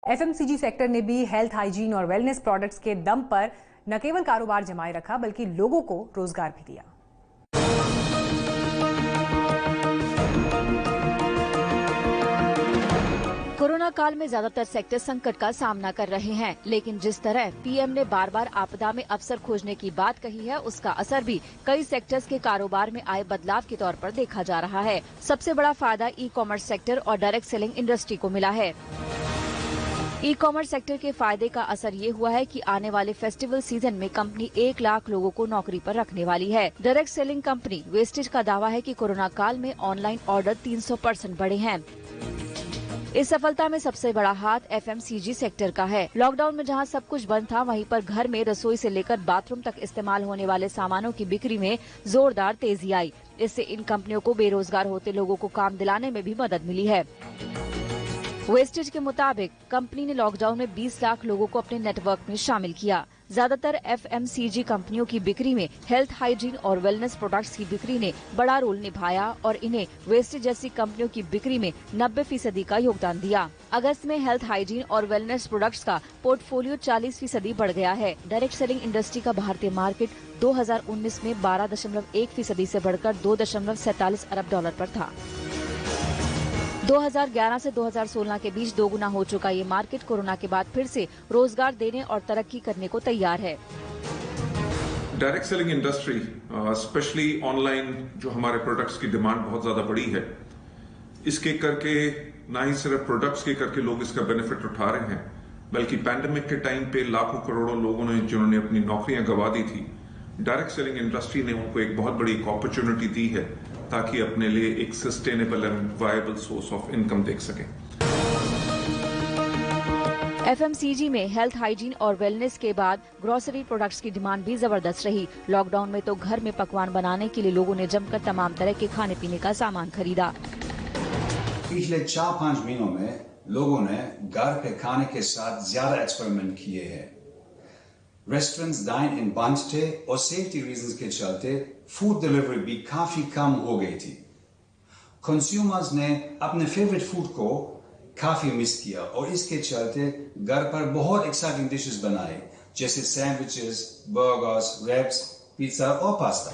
FMCG sector ने भी health, hygiene और वेलनेस प्रोडक्ट्स के दम पर न केवल कारोबार जमाए रखा बल्कि लोगों को रोजगार भी दिया। कोरोना काल में ज्यादातर सेक्टर संकट का सामना कर रहे हैं, लेकिन जिस तरह पीएम ने बार बार आपदा में अवसर खोजने की बात कही है, उसका असर भी कई सेक्टर्स के कारोबार में आए बदलाव के तौर पर देखा जा रहा है। सबसे बड़ा फायदा ई कॉमर्स सेक्टर और डायरेक्ट सेलिंग इंडस्ट्री को मिला है। ई कॉमर्स सेक्टर के फायदे का असर ये हुआ है कि आने वाले फेस्टिवल सीजन में कंपनी 1 लाख लोगों को नौकरी पर रखने वाली है। डायरेक्ट सेलिंग कंपनी वेस्टेज का दावा है कि कोरोना काल में ऑनलाइन ऑर्डर 300% बढ़े हैं। इस सफलता में सबसे बड़ा हाथ एफएमसीजी सेक्टर का है। लॉकडाउन में जहां सब कुछ बंद था, वहीं पर घर में रसोई से लेकर बाथरूम तक इस्तेमाल होने वाले सामानों की बिक्री में जोरदार तेजी आई। इससे इन कंपनियों को बेरोजगार होते लोगों को काम दिलाने में भी मदद मिली है। वेस्टेज के मुताबिक कंपनी ने लॉकडाउन में 20 लाख लोगों को अपने नेटवर्क में शामिल किया। ज्यादातर एफएमसीजी कंपनियों की बिक्री में हेल्थ, हाइजीन और वेलनेस प्रोडक्ट्स की बिक्री ने बड़ा रोल निभाया और इन्हें वेस्टेज जैसी कंपनियों की बिक्री में 90% का योगदान दिया। अगस्त में हेल्थ, हाइजीन और वेलनेस प्रोडक्ट्स का पोर्टफोलियो 40% बढ़ गया है। डायरेक्ट सेलिंग इंडस्ट्री का भारतीय मार्केट 2019 में 12.1% से बढ़कर $2.47 अरब पर था। 2011 से 2016 के बीच दोगुना हो चुका ये मार्केट कोरोना के बाद फिर से रोजगार देने और तरक्की करने को तैयार है। Direct selling industry specially online जो हमारे प्रोडक्ट्स की डिमांड बहुत ज्यादा बढ़ी है, इसके करके ना ही सिर्फ प्रोडक्ट्स के करके लोग इसका बेनिफिट उठा रहे हैं, बल्कि पैंडेमिक के टाइम पे लाखों करोड़ों लोगों ने जिन्होंने अपनी नौकरियां गंवा दी थी, डायरेक्ट सेलिंग इंडस्ट्री ने उनको एक बहुत बड़ी अपॉर्चुनिटी दी है ताकि अपने लिए एक sustainable and viable source of income देख सकें। एफएमसीजी में हेल्थ, हाइजीन और वेलनेस के बाद ग्रोसरी प्रोडक्ट्स की डिमांड भी जबरदस्त रही। लॉकडाउन में तो घर में पकवान बनाने के लिए लोगों ने जमकर तमाम तरह के खाने पीने का सामान खरीदा। पिछले 4-5 महीनों में लोगों ने घर के खाने के साथ ज्यादा एक्सपेरिमेंट किए हैं। रेस्टोरेंट्स डाइन इन बंद थे और सेफ्टी रीजंस के चलते फूड डिलीवरी भी काफी कम हो गई थी। कंज्यूमर्स ने अपने फेवरेट फूड को काफी मिस किया और इसके चलते घर पर बहुत एक्साइटिंग डिशेस बनाए, जैसे सैंडविचेस, बर्गर्स, रैप्स, पिज्जा और पास्ता।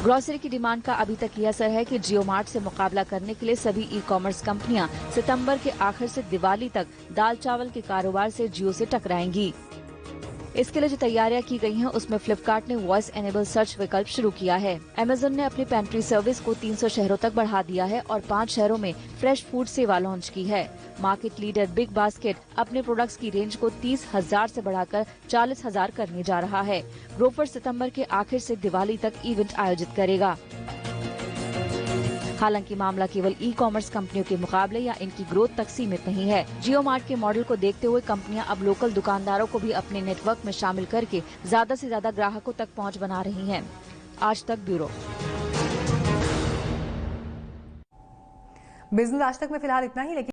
ग्रोसरी की डिमांड का अभी तक ये असर है कि जियो मार्ट से मुकाबला करने के लिए सभी ई कॉमर्स कंपनियां सितंबर के आखिर से दिवाली तक दाल चावल के कारोबार से जियो से टकराएंगी। इसके लिए जो तैयारियां की गई हैं, उसमें फ्लिपकार्ट ने वॉइस एनेबल सर्च विकल्प शुरू किया है। अमेजन ने अपनी पेंट्री सर्विस को 300 शहरों तक बढ़ा दिया है और 5 शहरों में फ्रेश फूड सेवा लॉन्च की है। मार्केट लीडर बिग बास्केट अपने प्रोडक्ट्स की रेंज को 30,000 से बढ़ाकर 40,000 करने जा रहा है। ग्रोफर सितंबर के आखिर से दिवाली तक इवेंट आयोजित करेगा। हालांकि मामला केवल ई कॉमर्स कंपनियों के मुकाबले या इनकी ग्रोथ तक सीमित नहीं है। जियो मार्ट के मॉडल को देखते हुए कंपनियां अब लोकल दुकानदारों को भी अपने नेटवर्क में शामिल करके ज्यादा से ज्यादा ग्राहकों तक पहुंच बना रही हैं। आज तक ब्यूरो। बिजनेस आज तक में फिलहाल इतना ही, लेकिन